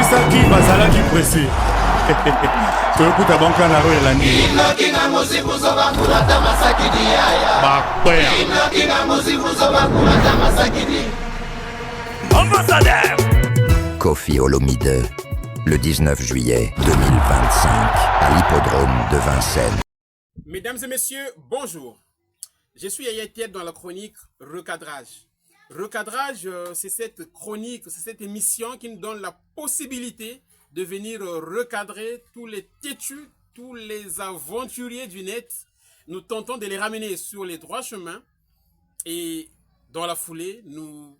Ebisaki bazalaki pressé. Toyokuta banka na ro elandi. Bakwea. Ambassadeur Koffi Olomide, le 19 juillet 2025, à l'hippodrome de Vincennes. Mesdames et messieurs, bonjour. Je suis Yaya Tiet dans la chronique Recadrage. Recadrage, c'est cette chronique, c'est cette émission qui nous donne la possibilité de venir recadrer tous les têtus, tous les aventuriers du net. Nous tentons de les ramener sur les droits chemins et dans la foulée, nous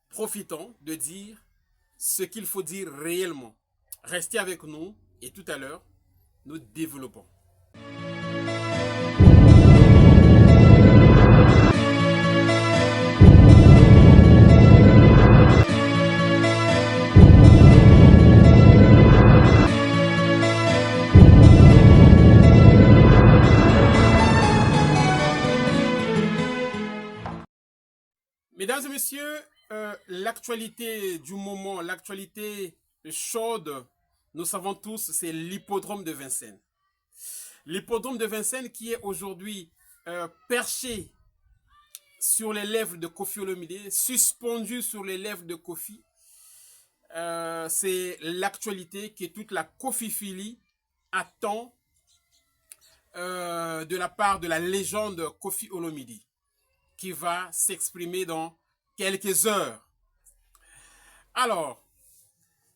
profitons de dire ce qu'il faut dire réellement. Restez avec nous et tout à l'heure, nous développons. Mesdames et messieurs, l'actualité du moment, l'actualité chaude, nous savons tous, c'est l'hippodrome de Vincennes. L'hippodrome de Vincennes qui est aujourd'hui perché sur les lèvres de Koffi Olomide, suspendu sur les lèvres de Koffi. C'est l'actualité que toute la Koffiphilie attend de la part de la légende Koffi Olomide, qui va s'exprimer dans quelques heures. Alors,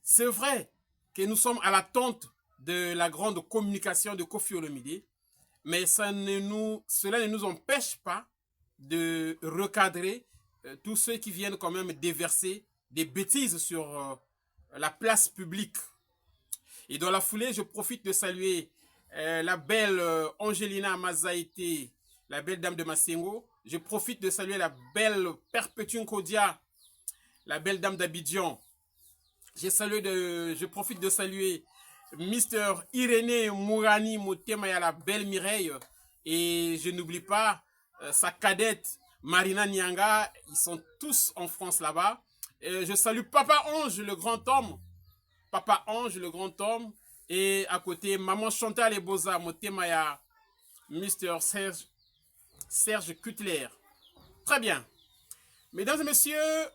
c'est vrai que nous sommes à l'attente de la grande communication de Koffi Olomide, mais cela ne nous empêche pas de recadrer tous ceux qui viennent quand même déverser des bêtises sur la place publique. Et dans la foulée, je profite de saluer la belle Angelina Mazaïté, la belle dame de Massengo. Je profite de saluer la belle Perpétue Kodia, la belle dame d'Abidjan. Je profite de saluer Mister Irénée Mourani Moutemaya, la belle Mireille. Et je n'oublie pas sa cadette Marina Nyanga. Ils sont tous en France là-bas. Je salue Papa Ange, le grand homme. Papa Ange, le grand homme. Et à côté, Maman Chantal et Boza Moutemaya, Mister Serge Cutler. Très bien. Mesdames et messieurs,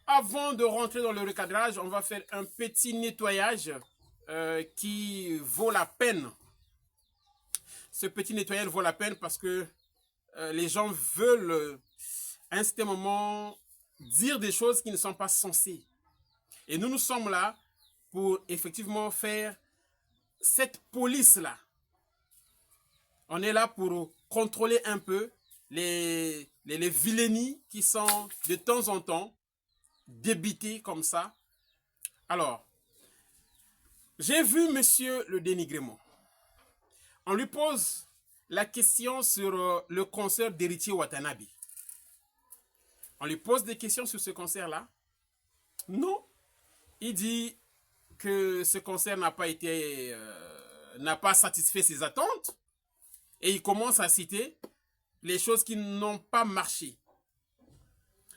avant de rentrer dans le recadrage, on va faire un petit nettoyage qui vaut la peine. Ce petit nettoyage vaut la peine parce que les gens veulent à un certain moment dire des choses qui ne sont pas censées. Et nous sommes là pour effectivement faire cette police-là. On est là pour contrôler un peu les vilainies qui sont de temps en temps débitées comme ça. Alors, j'ai vu monsieur le dénigrement. On lui pose la question sur le concert d'Héritier Watanabe. On lui pose des questions sur ce concert-là. Non. Il dit que ce concert n'a pas satisfait ses attentes. Et il commence à citer les choses qui n'ont pas marché.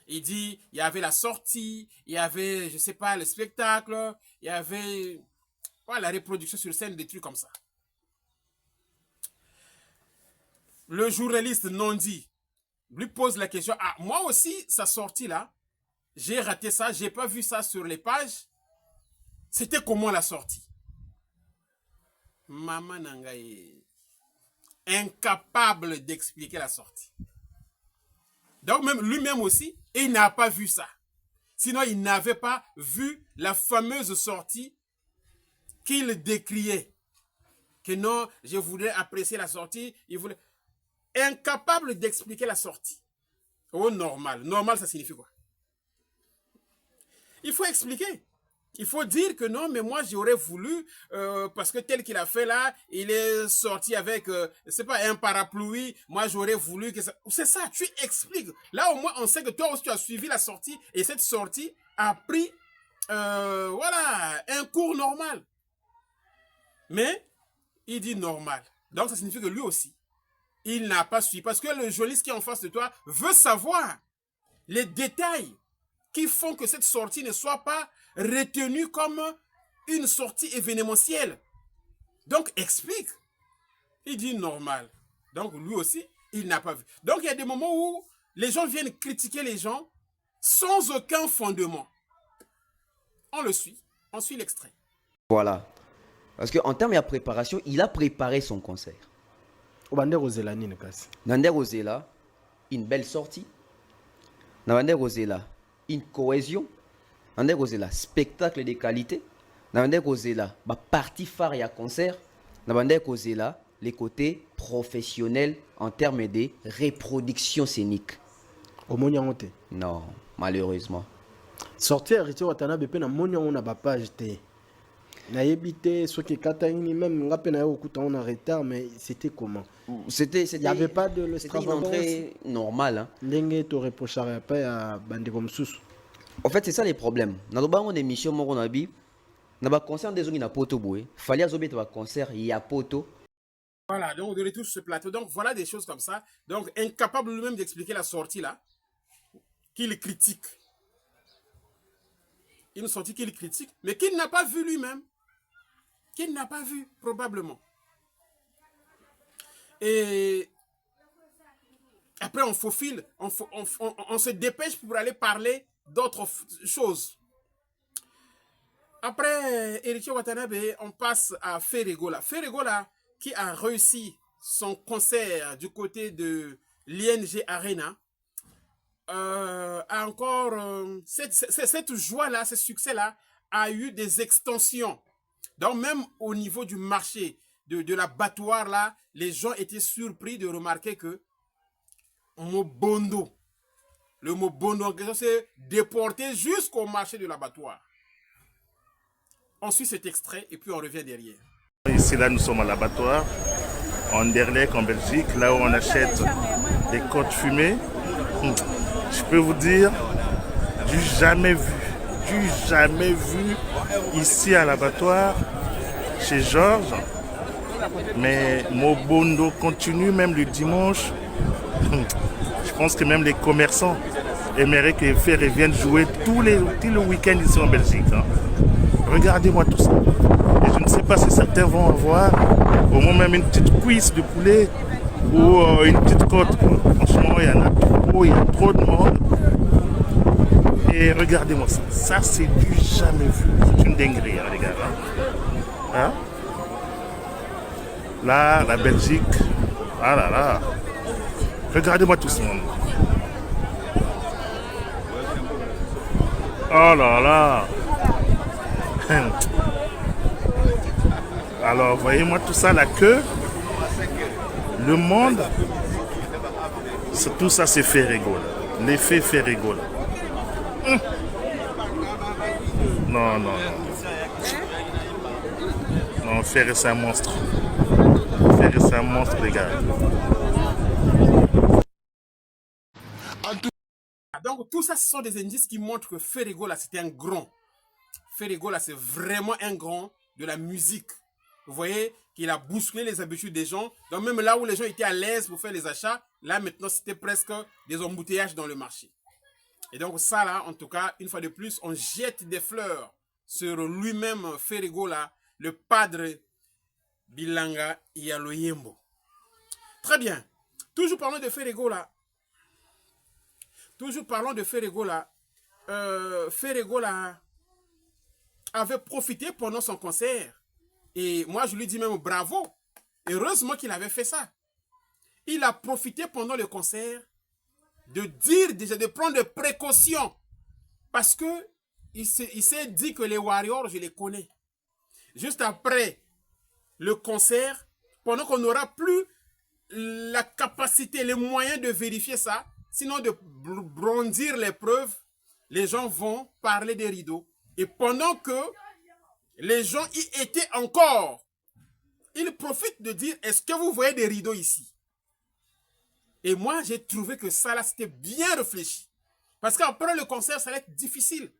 Il dit, il y avait la sortie, il y avait, je sais pas, le spectacle, il y avait la reproduction sur scène, des trucs comme ça. Le journaliste Nondi lui pose la question, ah, moi aussi, sa sortie là, j'ai raté ça, j'ai pas vu ça sur les pages. C'était comment la sortie? Maman Nangaye, incapable d'expliquer la sortie. Donc même lui-même aussi, il n'a pas vu ça. Sinon, il n'avait pas vu la fameuse sortie qu'il décriait. Que non, je voudrais apprécier la sortie. Il voulait... Incapable d'expliquer la sortie. Oh, normal. Normal, ça signifie quoi? Il faut expliquer. Il faut dire que non, mais moi j'aurais voulu, parce que tel qu'il a fait là, il est sorti avec, c'est pas un parapluie, moi j'aurais voulu que ça... C'est ça, tu expliques. Là au moins on sait que toi aussi tu as suivi la sortie, et cette sortie a pris, un cours normal. Mais, il dit normal. Donc ça signifie que lui aussi, il n'a pas suivi. Parce que le journaliste qui est en face de toi veut savoir les détails qui font que cette sortie ne soit pas retenu comme une sortie événementielle. Donc, explique. Il dit normal. Donc, lui aussi, il n'a pas vu. Donc, il y a des moments où les gens viennent critiquer les gens sans aucun fondement. On le suit. On suit l'extrait. Voilà. Parce qu'en termes de préparation, il a préparé son concert. Obande Rosela nini kasi. Nander Rosela, une belle sortie. Nander Rosela, une cohésion. Nander Rosela, spectacle de qualité. Nander Rosela, partie phare et concert. Nander Rosela, les côtés professionnels en termes de reproduction scénique. Omoni yango te. Non, malheureusement. Sortir Héritier Watanabe pe na moni yango na ba page te. Nayebi te soki kata ini même nga pe na yo okuta on a retard mais c'était comment? Il n'y avait pas de c'était une entrée normale. Hein. Ndenge to reprochera pas à bandeko msusu. En fait, c'est ça les problèmes. Dans le émission moko na bi, na ba concert des zongi na poto boé. Fallait azobeta ba concert ya poto. Voilà, donc de retour sur ce plateau. Donc voilà des choses comme ça. Donc incapable lui-même d'expliquer la sortie là, qu'il critique. Une sortie qu'il critique, mais qu'il n'a pas vu lui-même. Qu'il n'a pas vu, probablement. Et après, on faufile, on se dépêche pour aller parler d'autres choses. Après Héritier Watanabe, on passe à Ferregola. Ferregola, qui a réussi son concert du côté de l'ING Arena, a encore cette joie-là, ce succès-là, a eu des extensions. Donc même au niveau du marché de l'abattoir, là, les gens étaient surpris de remarquer que le mot bondo en question, c'est déporté jusqu'au marché de l'abattoir. On suit cet extrait et puis on revient derrière. Ici, là, nous sommes à l'abattoir, en Anderlecht, en Belgique, là où on achète des côtes fumées. Je peux vous dire, du jamais vu ici à l'abattoir, chez Georges. Mais Mobondo continue même le dimanche. Je pense que même les commerçants aimeraient que Ferré vienne jouer tout le week-end ici en Belgique. Hein. Regardez-moi tout ça. Et je ne sais pas si certains vont avoir au moins même une petite cuisse de poulet ou une petite côte. Franchement, il y en a trop, il y a trop de monde. Et regardez-moi ça. Ça, c'est du jamais vu. C'est une dinguerie, hein, les gars. Hein? Là, la Belgique. Ah là là. Regardez-moi tout ce monde. Oh là là. Alors, voyez-moi tout ça, la queue. Le monde. Tout ça, c'est Ferregola. L'effet Ferregola. Non, non, non. Non, Ferré, c'est un monstre. Ferré, c'est un monstre, les gars. Donc, tout ça, ce sont des indices qui montrent que Ferregola, c'était un grand. Ferregola, c'est vraiment un grand de la musique. Vous voyez qu'il a bousculé les habitudes des gens. Donc, même là où les gens étaient à l'aise pour faire les achats, là, maintenant, c'était presque des embouteillages dans le marché. Et donc, ça, là, en tout cas, une fois de plus, on jette des fleurs sur lui-même, Ferregola, le padre Bilanga Yaloyembo. Très bien. Toujours parlons de Ferregola. Ferregola avait profité pendant son concert. Et moi, je lui dis même bravo. Heureusement qu'il avait fait ça. Il a profité pendant le concert de dire déjà, de prendre des précautions. Parce que il s'est dit que les Warriors, je les connais. Juste après le concert, pendant qu'on n'aura plus la capacité, les moyens de vérifier ça, sinon de brandir les preuves, les gens vont parler des rideaux. Et pendant que les gens y étaient encore, ils profitent de dire, est-ce que vous voyez des rideaux ici? Et moi, j'ai trouvé que ça, là, c'était bien réfléchi. Parce qu'après le concert, ça allait être difficile.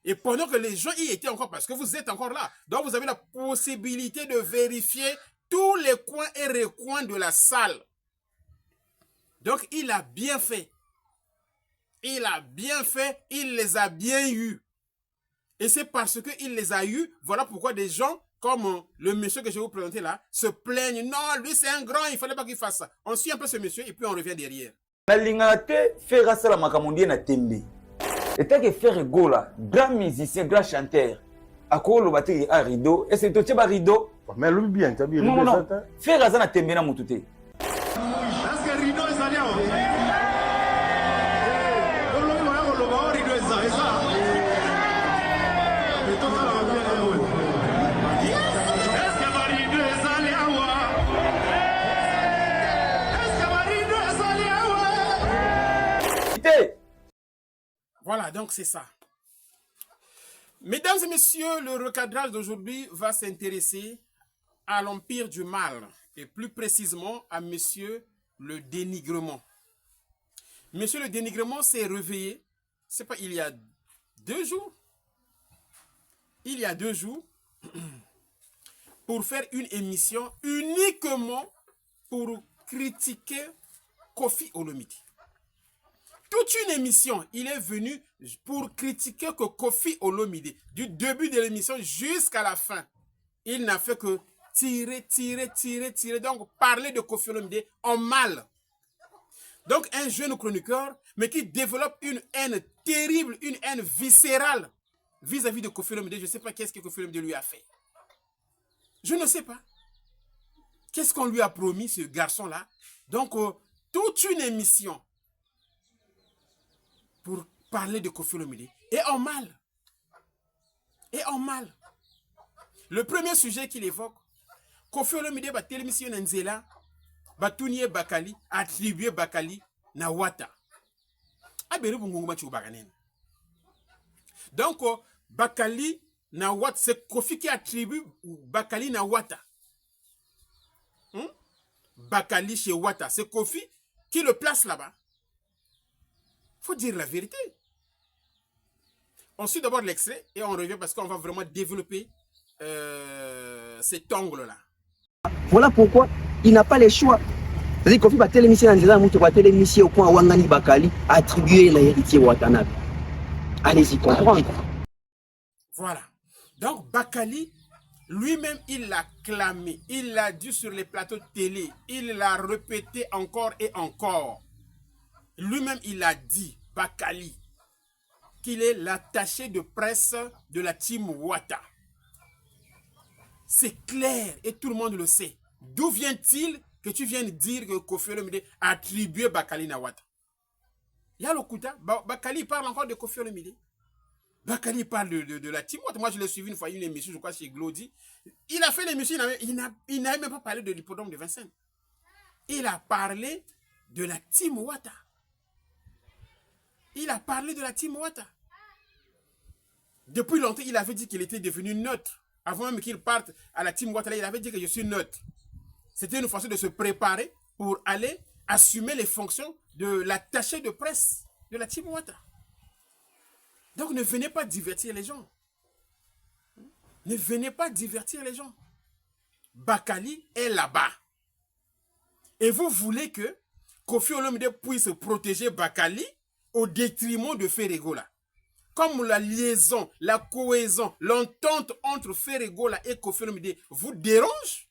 Et pendant que les gens y étaient encore, parce que vous êtes encore là, donc vous avez la possibilité de vérifier tous les coins et recoins de la salle. Donc, il a bien fait. Il a bien fait, il les a bien eus. Et c'est parce qu'il les a eus, voilà pourquoi des gens comme le monsieur que je vais vous présenter là se plaignent. Non, lui c'est un grand, il ne fallait pas qu'il fasse ça. On suit un peu ce monsieur et puis on revient derrière. Nalingaka te faire ça la makamondie na tembe. Et tant que faire gola, grand musicien, grand chanteur. Ako lo bati a rideau et c'est tout ba rideau. Mais lui bien, tu as bien. Non. Faire ça na tembe na mutute. Est-ce que rideau est allé en Voilà, donc c'est ça. Mesdames et messieurs, le recadrage d'aujourd'hui va s'intéresser à l'empire du mal et plus précisément à monsieur le dénigrement. Monsieur le dénigrement s'est réveillé, c'est pas il y a 2 jours. Il y a 2 jours pour faire une émission uniquement pour critiquer Koffi Olomide. Toute une émission, il est venu pour critiquer que Koffi Olomide, du début de l'émission jusqu'à la fin, il n'a fait que tirer, donc parler de Koffi Olomide en mal. Donc un jeune chroniqueur, mais qui développe une haine terrible, une haine viscérale vis-à-vis de Koffi Olomide. Je ne sais pas qu'est-ce que Koffi Olomide lui a fait. Je ne sais pas. Qu'est-ce qu'on lui a promis, ce garçon-là? Donc, toute une émission pour parler de Koffi Olomide. Et en mal. Le premier sujet qu'il évoque, Koffi Olomide va télémission Nzela, va tourner Bakali, attribuer Bakali na Wata. Donc, Bakali na Wata, c'est Koffi qui attribue Bakali na Wata. Bakali chez Wata, c'est Koffi qui le place là-bas. Faut dire la vérité. On suit d'abord l'extrait et on revient parce qu'on va vraiment développer cet angle-là. Voilà pourquoi il n'a pas les choix. C'est-à-dire qu'on fait télémission en disant que télémission au point où Wangani Bakali attribué l'héritier Watanabe. Allez-y comprendre. Voilà. Donc Bakali, lui-même, il l'a clamé. Il l'a dit sur les plateaux de télé. Il l'a répété encore et encore. Lui-même, il a dit, Bakali, qu'il est l'attaché de presse de la team Wata. C'est clair et tout le monde le sait. D'où vient-il que tu viens de dire que Koffi Olomide a attribué Bakali na Wata? Il y a le Kouta. Bakali parle encore de Koffi Olomide. Bakali parle de la team Wata. Moi, je l'ai suivi une fois, une émission, je crois, chez Glody. Il a fait l'émission, il n'avait même pas parlé de l'hippodrome de Vincennes. Il a parlé de la team Wata. Il a parlé de la team Wata. Depuis longtemps, il avait dit qu'il était devenu neutre. Avant même qu'il parte à la team Wata, il avait dit que je suis neutre. C'était une façon de se préparer pour aller assumer les fonctions de l'attaché de presse de la team Wata. Donc ne venez pas divertir les gens. Ne venez pas divertir les gens. Bakali est là-bas. Et vous voulez que Koffi Olomide puisse protéger Bakali au détriment de Ferregola. Comme la liaison, la cohésion, l'entente entre Ferregola et Koffi Olomide vous dérange,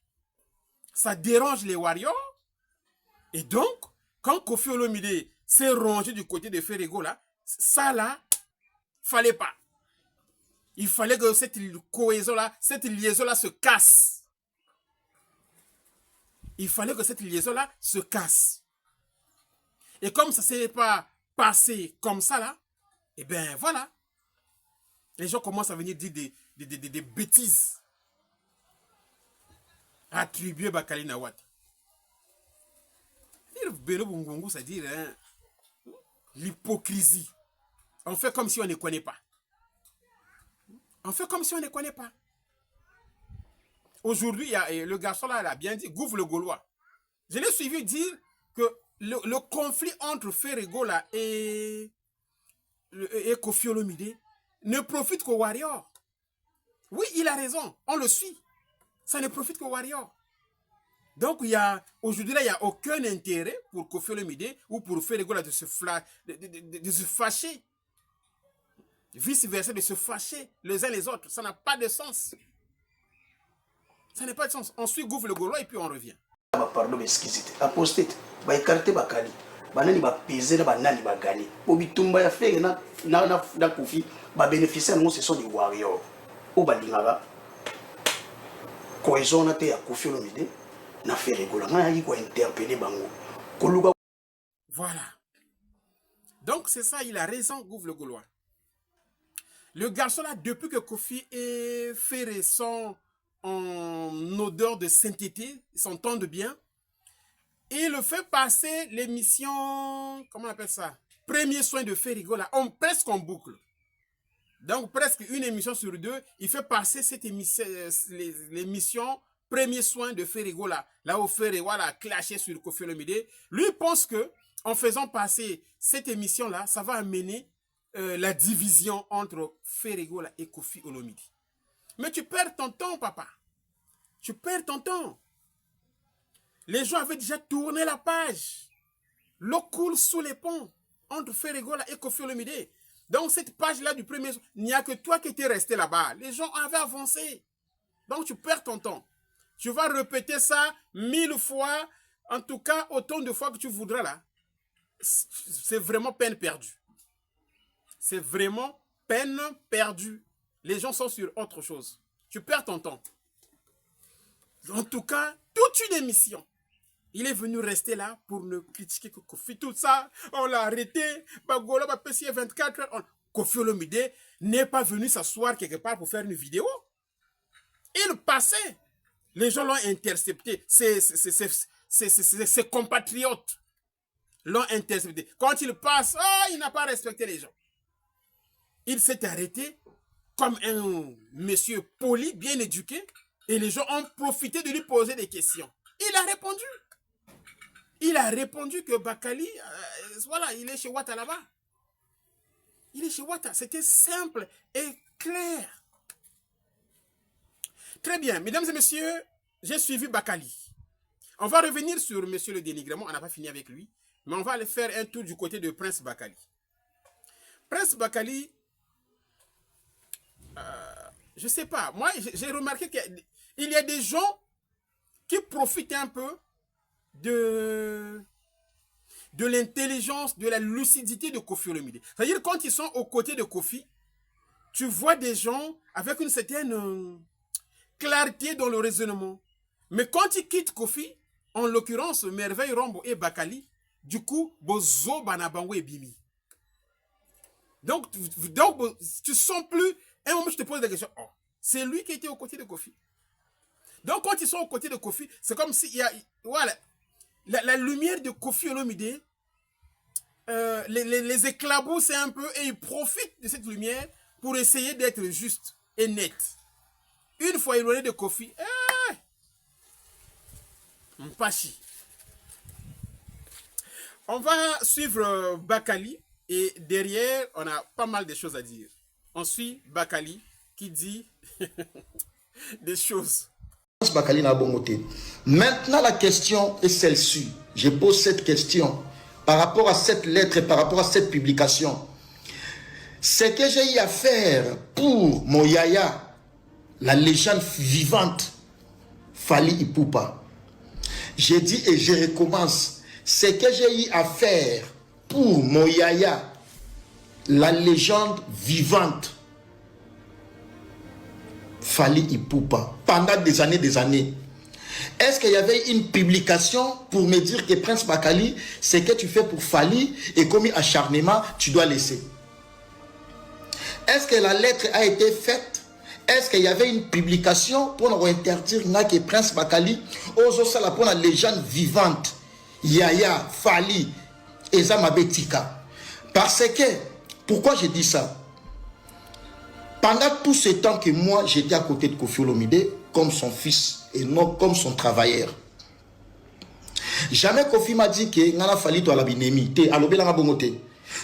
ça dérange les Warriors. Et donc, quand Koffi Olomide s'est rangé du côté de Ferregola, ça là, fallait pas. Il fallait que cette cohésion-là, cette liaison-là se casse. Il fallait que cette liaison-là se casse. Et comme ça ne s'est pas passé comme ça là, et bien voilà. Les gens commencent à venir dire des bêtises. Attribuer Bakali na Wata. C'est-à-dire l'hypocrisie. On fait comme si on ne connaît pas. On fait comme si on ne connaît pas. Aujourd'hui, le garçon là, il a bien dit, Gouffre le Gaulois. Je l'ai suivi dire que le conflit entre Ferregola et Koffi Olomide ne profite qu'aux Warriors. Oui, il a raison, on le suit. Ça ne profite qu'aux Warriors. Donc, aujourd'hui, il n'y a aucun intérêt pour Koffi Olomide ou pour Ferregola de se fâcher. vice-versa, de se fâcher les uns les autres. Ça n'a pas de sens. Ça n'a pas de sens. On suit Gouv le Gaulois et puis on revient. Pardon, excusez. Aposté, ba écarté bakali. Banani ba peser na banani ba gagner. Obitumba ya faire na Kofi, ba bénéficier nous ce sont des warriors. O ba lingaka. Cohésion na te ya Kofi Olomide na faire rigola. Na yi ko interpeller bango. Koluga. Voilà. Donc c'est ça, il a raison, Gouv le Gaulois. Le garçon là, depuis que Kofi et Ferré sont en odeur de sainteté, ils s'entendent bien, il le fait passer l'émission, comment on appelle ça, Premier soin de Ferrigola, presque en boucle. Donc presque une émission sur deux, il fait passer cette émission, l'émission Premier soin de Ferrigola, là où Ferrigola a clashé sur Kofi Olomide. Lui pense que en faisant passer cette émission-là, ça va amener la division entre Ferrigola et Kofi Olomide. Mais tu perds ton temps, papa. Tu perds ton temps. Les gens avaient déjà tourné la page. L'eau coule sous les ponts entre Ferrigola et Kofi Olomide. Donc cette page-là du premier, il n'y a que toi qui étais resté là-bas. Les gens avaient avancé. Donc tu perds ton temps. Tu vas répéter ça 1000 fois, en tout cas autant de fois que tu voudras là. C'est vraiment peine perdue. C'est vraiment peine perdue. Les gens sont sur autre chose. Tu perds ton temps. En tout cas, toute une émission. Il est venu rester là pour ne critiquer que Kofi. Tout ça, on l'a arrêté. Bagolo, Bapessi 24 heures. Kofi Olomide n'est pas venu s'asseoir quelque part pour faire une vidéo. Il passait. Les gens l'ont intercepté. Ses compatriotes l'ont intercepté. Quand il passe, oh, il n'a pas respecté les gens. Il s'est arrêté comme un monsieur poli, bien éduqué, et les gens ont profité de lui poser des questions. Il a répondu. Il a répondu que Bakali, voilà, il est chez Ouattara là-bas. Il est chez Ouattara. C'était simple et clair. Très bien, mesdames et messieurs, j'ai suivi Bakali. On va revenir sur monsieur le dénigrement, on n'a pas fini avec lui, mais on va aller faire un tour du côté de Prince Bakali. Prince Bakali, je ne sais pas, moi j'ai remarqué qu'il y a des gens qui profitent un peu de l'intelligence, de la lucidité de Kofi Olomide. C'est-à-dire quand ils sont aux côtés de Kofi, tu vois des gens avec une certaine clarté dans le raisonnement. Mais quand ils quittent Kofi, en l'occurrence Merveille Rombo et Bakali, du coup, Bozo Banabango et Bimi. Donc tu sens plus. Un moment, je te pose des questions. Oh, c'est lui qui était aux côtés de Kofi. Donc, quand ils sont aux côtés de Kofi, c'est comme s'il y a. Voilà. La lumière de Kofi Olomide les éclaboussent un peu et ils profitent de cette lumière pour essayer d'être juste et net. Une fois éloigné de Kofi, Mpachi. On va suivre Bakali et derrière, on a pas mal de choses à dire. On suit Bakali qui dit des choses. Bakali n'a bon côté. Maintenant, la question est celle-ci. Je pose cette question par rapport à cette lettre et par rapport à cette publication. Ce que j'ai eu à faire pour mon yaya, la légende vivante, Fally Ipupa. J'ai dit et je recommence. Ce que j'ai eu à faire pour mon yaya, la légende vivante, Fally Ipupa, pendant des années. Est-ce qu'il y avait une publication pour me dire que Prince Bakali, ce que tu fais pour Fally et comme acharnement, tu dois laisser? Est-ce que la lettre a été faite? Est-ce qu'il y avait une publication pour interdire que Prince Bakali, Ozosala pour la légende vivante, Yaya, Fally, Ezamabetika? Parce que, pourquoi je dis ça? Pendant tout ce temps que moi, j'étais à côté de Kofi Olomide, comme son fils et non comme son travailleur. Jamais Kofi m'a dit que Nana Fally to alabinemi, te alobelanga bongote.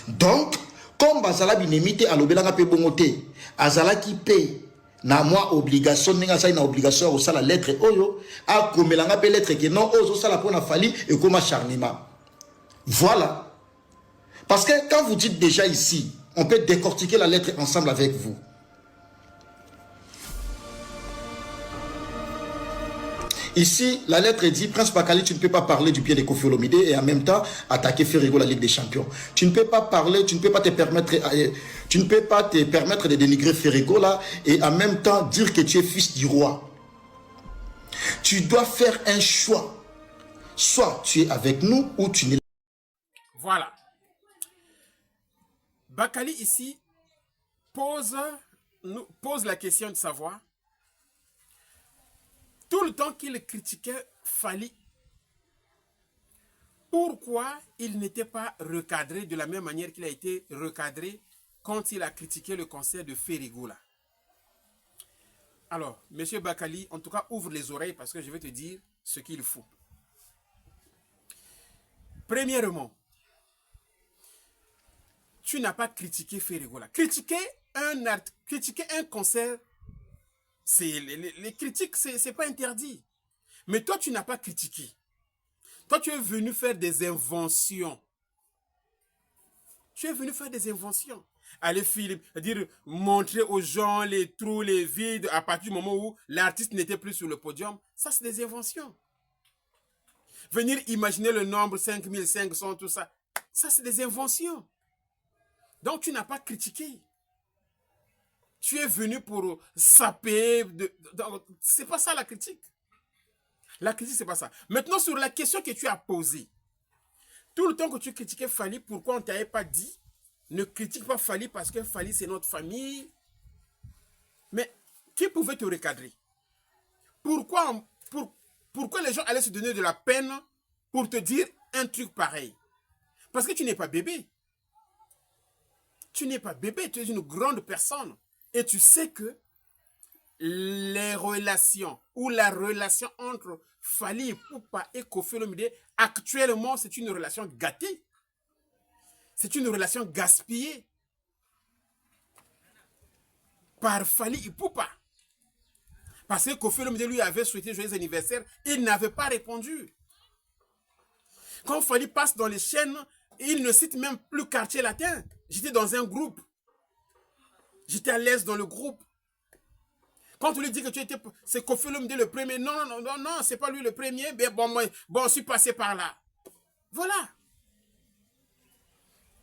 Donc, comme Bazala binemi te alobelanga pe bongote, Azala qui paye, na moi obligation, n'enga sa na obligation au la lettre oyo, a komelanga pe lettre que non, ozo sala pona Fally et comme acharnement. Voilà. Parce que quand vous dites déjà ici, On peut décortiquer la lettre ensemble avec vous. Ici, la lettre dit, Prince Bakali, tu ne peux pas parler du pied de Kofi Olomide et en même temps attaquer Ferrigo, la Ligue des Champions. Tu ne peux pas parler, tu ne peux pas te permettre de dénigrer Ferrigo là et en même temps dire que tu es fils du roi. Tu dois faire un choix. Soit tu es avec nous ou tu n'es pas. Voilà. Bakali ici pose la question de savoir, tout le temps qu'il critiquait Fally, pourquoi il n'était pas recadré de la même manière qu'il a été recadré quand il a critiqué le concert de Ferrigo là. Alors, monsieur Bakali, en tout cas, ouvre les oreilles parce que je vais te dire ce qu'il faut. Premièrement, tu n'as pas critiqué Ferrigo là. Critiquer un concert, les critiques, c'est pas interdit. Mais toi, tu n'as pas critiqué. Toi, tu es venu faire des inventions. Tu es venu faire des inventions. Aller dire, montrer aux gens les trous, les vides, à partir du moment où l'artiste n'était plus sur le podium. Ça, c'est des inventions. Venir imaginer le nombre 5500, tout ça. Ça, c'est des inventions. Donc, tu n'as pas critiqué. Tu es venu pour saper. C'est pas ça la critique. La critique, c'est pas ça. Maintenant, sur la question que tu as posée, tout le temps que tu critiquais Fally, pourquoi on ne t'avait pas dit ne critique pas Fally parce que Fally, c'est notre famille. Mais qui pouvait te recadrer? Pourquoi les gens allaient se donner de la peine pour te dire un truc pareil? Parce que tu n'es pas bébé. Tu n'es pas bébé, tu es une grande personne. Et tu sais que les relations ou la relation entre Fally Ipupa et Kofi Olomide, actuellement, c'est une relation gâtée. C'est une relation gaspillée par Fally Ipupa. Parce que Kofi Olomide lui avait souhaité joyeux anniversaire, il n'avait pas répondu. Quand Fally passe dans les chaînes, il ne cite même plus Quartier Latin. J'étais dans un groupe. J'étais à l'aise dans le groupe. Quand tu lui dis que c'est Kofi Olomide le premier, non, c'est pas lui le premier, mais bon, je suis passé par là. Voilà.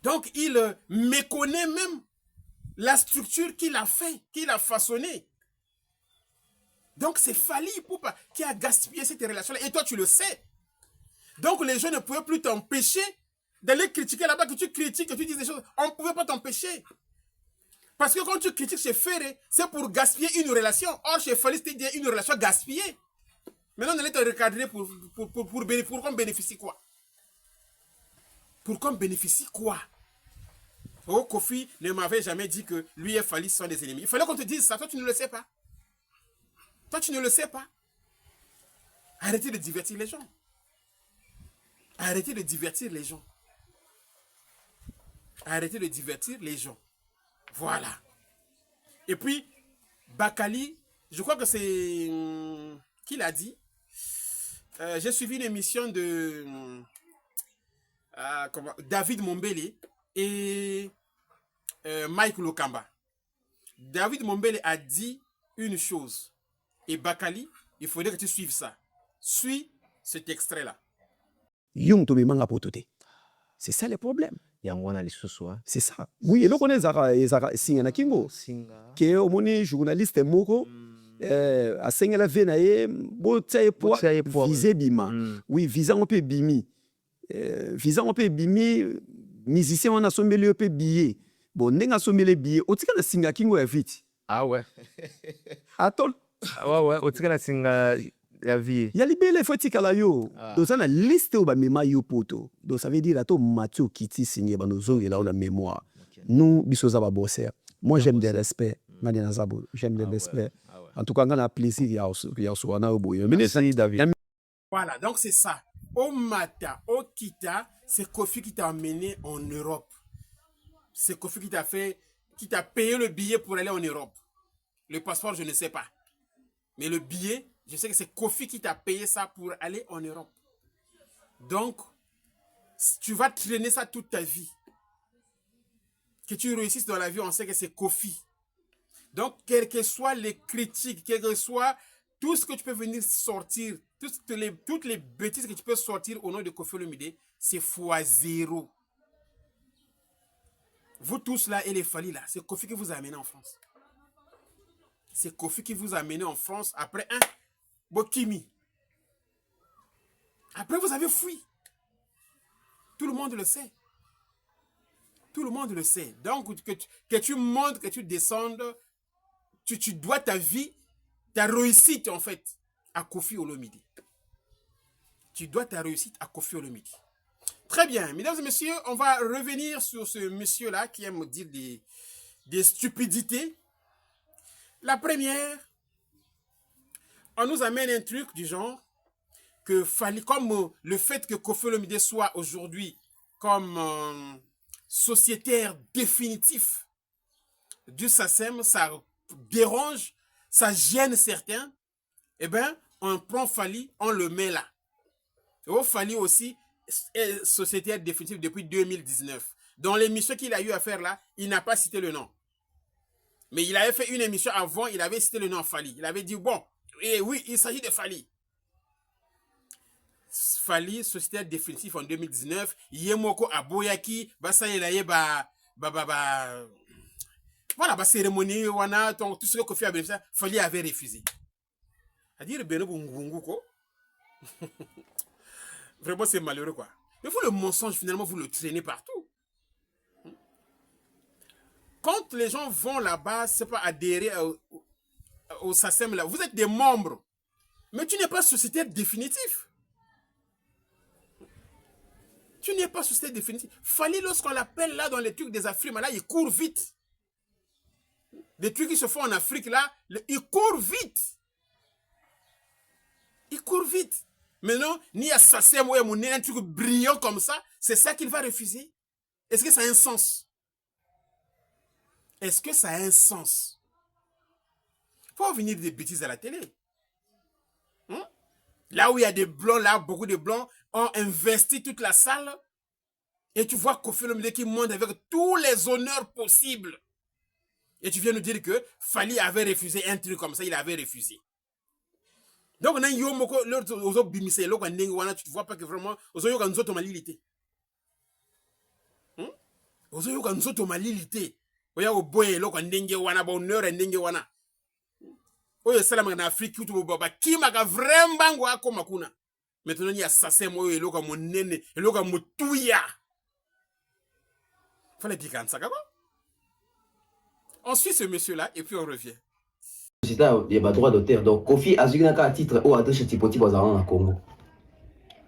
Donc, il méconnaît même la structure qu'il a fait, qu'il a façonnée. Donc, c'est Fally Ipupa qui a gaspillé cette relation-là. Et toi, tu le sais. Donc, les gens ne pouvaient plus t'empêcher d'aller critiquer là-bas, que tu critiques, que tu dises des choses. On ne pouvait pas t'empêcher. Parce que quand tu critiques chez Ferré, c'est pour gaspiller une relation. Or, chez Fally, c'était une relation gaspillée. Maintenant, on allait te recadrer pour qu'on bénéficie quoi? Pour qu'on bénéficie quoi? Oh, Kofi ne m'avait jamais dit que lui et Fally sont des ennemis. Il fallait qu'on te dise ça. Toi, tu ne le sais pas. Toi, tu ne le sais pas. Arrêtez de divertir les gens. Arrêtez de divertir les gens. Arrêtez de divertir les gens. Voilà. Et puis, Bakali, je crois que c'est... qui l'a dit? J'ai suivi une émission de David Mombele et Mike Lokamba. David Mombele a dit une chose. Et Bakali, il faudrait que tu suives ça. Suis cet extrait-là. C'est ça le problème. C'est ça. Oui, et là, on est Singa Kingo. Qui est au journaliste Moko. A Singa la Venaye, visé Bima. Oui, visant un peu Bimi. Visant un peu Bimi, musicien, on a sommé le peu billet. Bon, n'est-ce sommé les billets. Au tika la Singa Kingo est vite. Ah ouais. Attends. Ouais, au tika la Singa. La vie. Il y a les belles fois tika la yo. Donc ça na liste au ba mema yo poto. Donc ça veut dire là to Mathieu Kiti signé ba nos et là on a mémoire. Nous bisoza ba bosser. Moi j'aime des respects. Madina Zabo, j'aime des respects. En tout cas, on a plaisir il y a sur na oboyo. Merci David. Voilà, donc c'est ça. Au Mata, au Kita, c'est Kofi qui t'a emmené en Europe. C'est Kofi qui t'a payé le billet pour aller en Europe. Le passeport, je ne sais pas. Mais le billet, je sais que c'est Kofi qui t'a payé ça pour aller en Europe. Donc, tu vas traîner ça toute ta vie. que tu réussisses dans la vie, on sait que c'est Kofi. Donc, quelles que soient les critiques, quel que soit tout ce que tu peux venir sortir, toutes les bêtises que tu peux sortir au nom de Kofi Olomide, c'est x0. Vous tous là et les Fally là, c'est Kofi qui vous a amené en France. C'est Kofi qui vous a amené en France après un Bokimi. Après, vous avez fui. Tout le monde le sait. Tout le monde le sait. Donc, que tu montes, que tu descendes, tu dois ta vie, ta réussite en fait, à Kofi Olomide. Tu dois ta réussite à Kofi Olomide. Très bien, mesdames et messieurs, on va revenir sur ce monsieur-là qui aime dire des stupidités. La première, on nous amène un truc du genre que Fally, comme le fait que Kofi Olomide soit aujourd'hui comme sociétaire définitif du SACEM, ça dérange, ça gêne certains, eh bien, on prend Fally, on le met là. Et Fally aussi est sociétaire définitif depuis 2019. Dans l'émission qu'il a eu à faire là, il n'a pas cité le nom. Mais il avait fait une émission avant, il avait cité le nom Fally. Il avait dit, bon, et oui, il s'agit de Fally. Fally, sociétaire définitif en 2019. Yemoko Aboyaki, Basayelaye, voilà, cérémonie, wana, tout ce que Kofi avait fait, Fally avait refusé. C'est-à-dire, vraiment, c'est malheureux, quoi. Mais vous, le mensonge, finalement, vous le traînez partout. Quand les gens vont là-bas, c'est pas adhérer au SACEM, là. Vous êtes des membres. Mais tu n'es pas sociétaire définitif. Tu n'es pas sociétaire définitif. Fally, lorsqu'on l'appelle là dans les trucs des Afriques, là, il court vite. Les trucs qui se font en Afrique, là, il court vite. Il court vite. Mais non, ni à SACEM ou un truc brillant comme ça, c'est ça qu'il va refuser. Est-ce que ça a un sens? Est-ce que ça a un sens? Il faut venir des bêtises à la télé. Là où il y a des blancs, là, beaucoup de blancs ont investi toute la salle. Et tu vois Kofi Olomide qui monte avec tous les honneurs possibles. Et tu viens nous dire que Fally avait refusé un truc comme ça, il avait refusé. Donc, tu ne vois pas que vraiment, tu oya oboye loko ndenge wana ba honneur ndenge wana oyo salama na Afrique kutu baba kimaka vraiment ngo akoma kuna maintenant ni assassin oyo loko monene loko mutuya fallait piquer ça quoi. On suit ce monsieur là et puis on revient. C'est il y a droit d'auteur donc Kofi azuna ka titre au adresse Tipoti bazana na Congo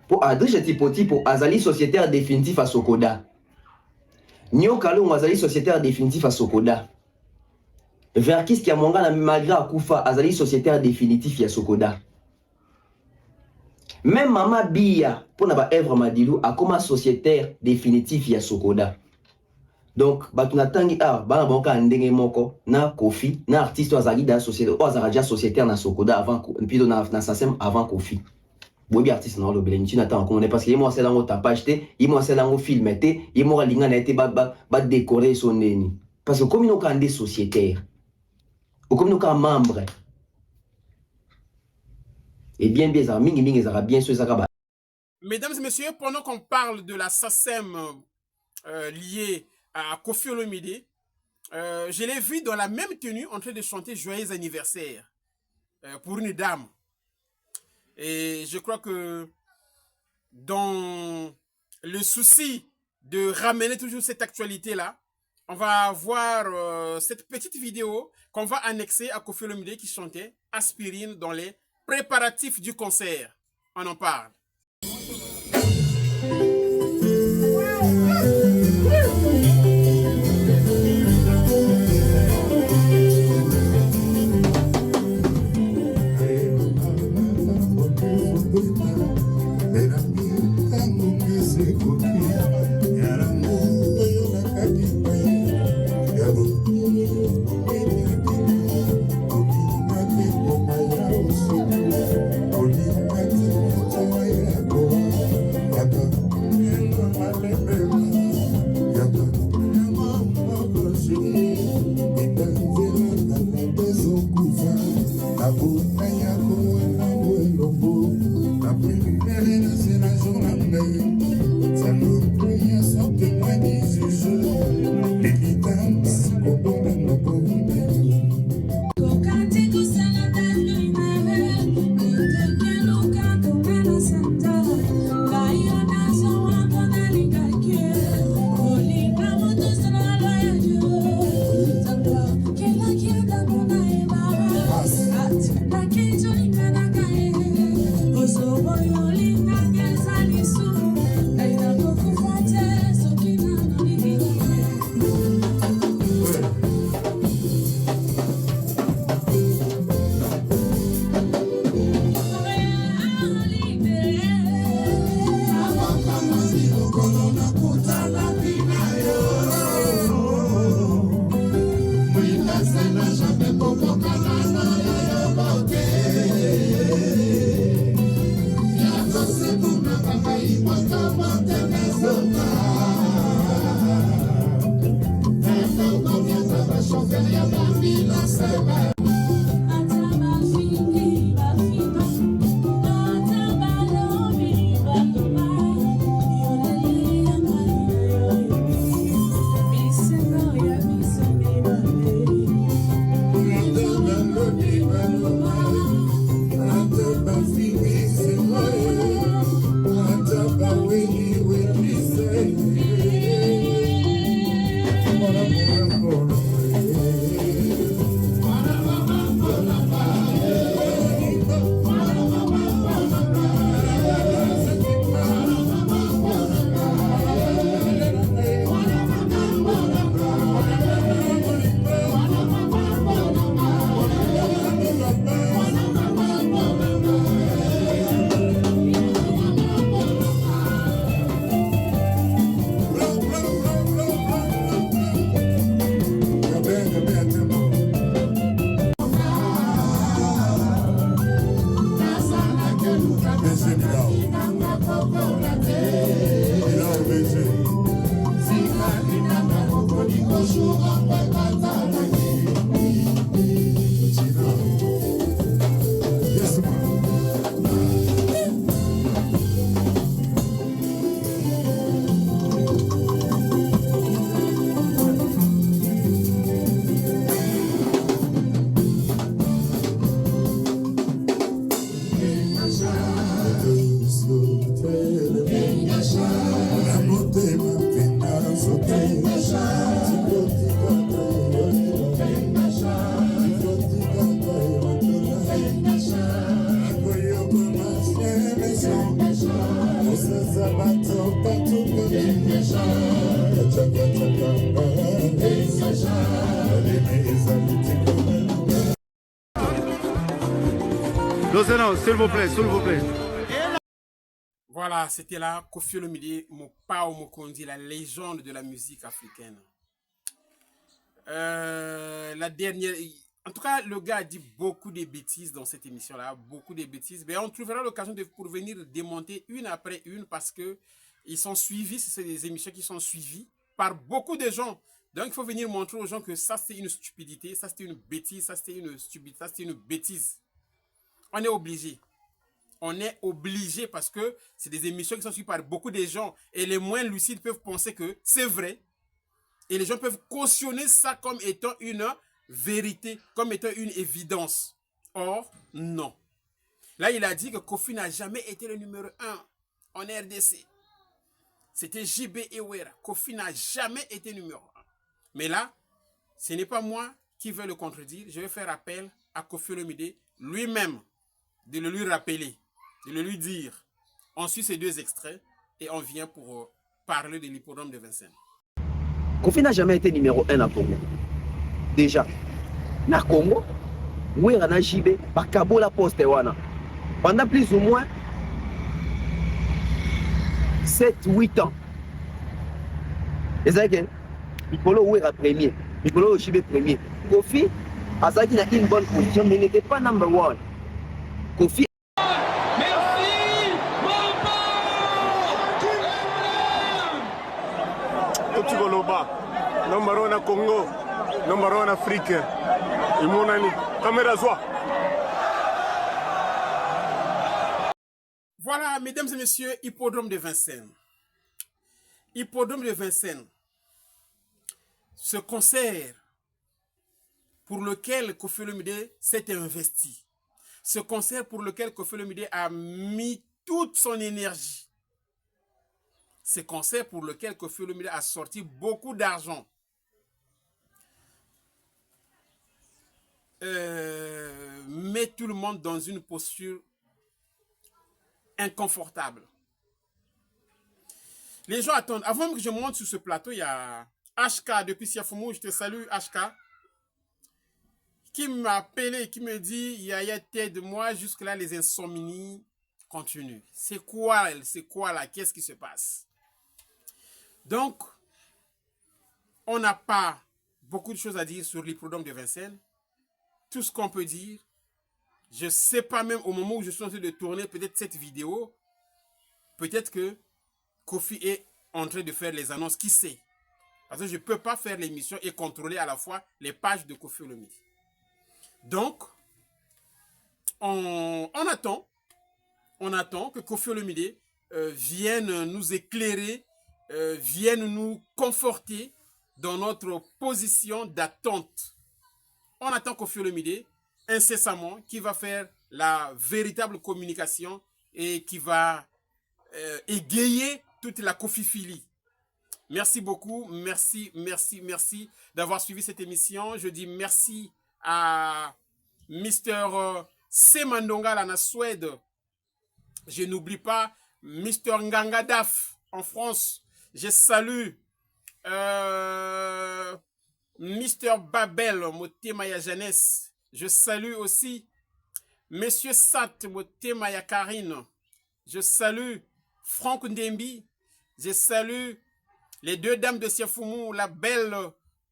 pour adresse Tipoti pour azali sociétaire définitif à Sokoda. Nyo Kalou azali sociétaire définitif à Sokoda. Verkis qui a monga na malgré akufa azali sociétaire définitif à Sokoda. Même Mama Bia pour na ba œuvre Madilu a comme sociétaire définitif à Sokoda. Donc batuna tangi bana bonka ndenge moko na Kofi na artiste azali da société o azaraja sociétaire na Sokoda avant puis na SACEM avant Kofi. Bobi artiste na lobele ni na tant qu'on est parce que moi c'est dans votre page té moi c'est dans film té moi linga na été ba décorer son neni parce que comme nous quand des sociétaires ou comme nous quand membre et bien ça mingi ça bien sûr ça ba. Mesdames et messieurs, pendant qu'on parle de la SACEM liée à Kofi Olomide, je l'ai vu dans la même tenue en train de chanter Joyeux anniversaire pour une dame. Et je crois que dans le souci de ramener toujours cette actualité-là, on va voir cette petite vidéo qu'on va annexer à Kofi Olomide qui chantait Aspirine dans les préparatifs du concert. On en parle. S'il vous plaît, s'il vous plaît. Voilà, c'était là Koffi Olomide Mopao Mokondi, la légende de la musique africaine. La dernière... En tout cas, le gars a dit beaucoup de bêtises dans cette émission-là, beaucoup de bêtises. Mais on trouvera l'occasion pour venir démonter une après une parce que ils sont suivis, c'est des émissions qui sont suivies par beaucoup de gens. Donc, il faut venir montrer aux gens que ça, c'est une stupidité, ça, c'était une bêtise, ça, c'était une stupidité, ça, c'était une bêtise. On est obligé. On est obligé parce que c'est des émissions qui sont suivies par beaucoup de gens et les moins lucides peuvent penser que c'est vrai. Et les gens peuvent cautionner ça comme étant une vérité, comme étant une évidence. Or, non. Là, il a dit que Koffi n'a jamais été le numéro 1 en RDC. C'était JB Ewera. Koffi n'a jamais été numéro 1. Mais là, ce n'est pas moi qui vais le contredire. Je vais faire appel à Koffi Olomide lui-même de le lui rappeler, de le lui dire. On suit ces deux extraits et on vient pour parler de l'hippodrome de Vincennes. Koffi n'a jamais été numéro 1 à Congo. Déjà, na Congo, Wera na JB, Bakabo la poste wana. Pendant plus ou moins 7-8 ans. Et ça que Mikolo Wera premier, Mikolo JB premier. Koffi a ça qui a une bonne position, mais n'était pas number 1. Koffi. Numéro 1 à Congo, numéro 1 Afrique. Et mon ami, caméra soit. Voilà, mesdames et messieurs, hippodrome de Vincennes. Hippodrome de Vincennes. Ce concert pour lequel Koffi Olomide s'est investi. Ce concert pour lequel Koffi Olomide a mis toute son énergie. Ce concert pour lequel Koffi Olomide a sorti beaucoup d'argent. Met tout le monde dans une posture inconfortable. Les gens attendent. Avant que je monte sur ce plateau, il y a HK depuis Siafoumou. Je te salue, HK. Qui m'a appelé, qui me dit, Yaya, t'aide-moi. Jusque-là, les insomnies continuent. C'est quoi là? Qu'est-ce qui se passe? Donc, on n'a pas beaucoup de choses à dire sur l'hippodrome de Vincennes. Tout ce qu'on peut dire, je ne sais pas même au moment où je suis en train de tourner peut-être cette vidéo, peut-être que Kofi est en train de faire les annonces, qui sait? Parce que je ne peux pas faire l'émission et contrôler à la fois les pages de Kofi Olomide. Donc, on attend que Kofi Olomide vienne nous éclairer, vienne nous conforter dans notre position d'attente. On attend Kofi Olomide incessamment qui va faire la véritable communication et qui va égayer toute la Kofiphilie. Merci beaucoup, merci d'avoir suivi cette émission. Je dis merci à Mr. Semandonga en Suède. Je n'oublie pas Mr. Ngangadaf en France. Je salue Mr. Babel Motemaya Jeunesse. Je salue aussi Monsieur Sat Motemaya Karine. Je salue Franck Ndembi. Je salue les deux dames de Siafoumou, la belle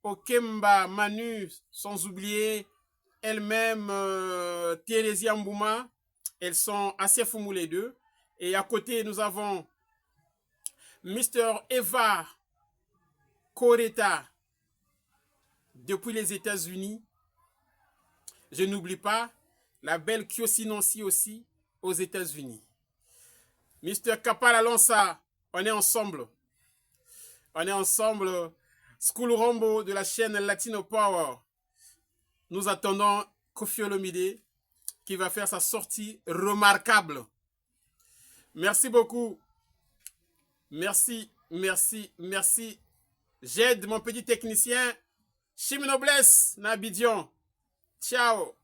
Okemba Manu, sans oublier elle-même Thérésia Mbouma. Elles sont à Siafoumou les deux. Et à côté, nous avons Mr. Eva Koreta depuis les États-Unis. Je n'oublie pas la belle Kyosi Nancy aussi aux États-Unis. Mr. Kapal Alonsa, on est ensemble. On est ensemble. School Rombo de la chaîne Latino Power. Nous attendons Kofi Olomide qui va faire sa sortie remarquable. Merci beaucoup. Merci. J'aide mon petit technicien Chiminobles Nabidjan. Ciao.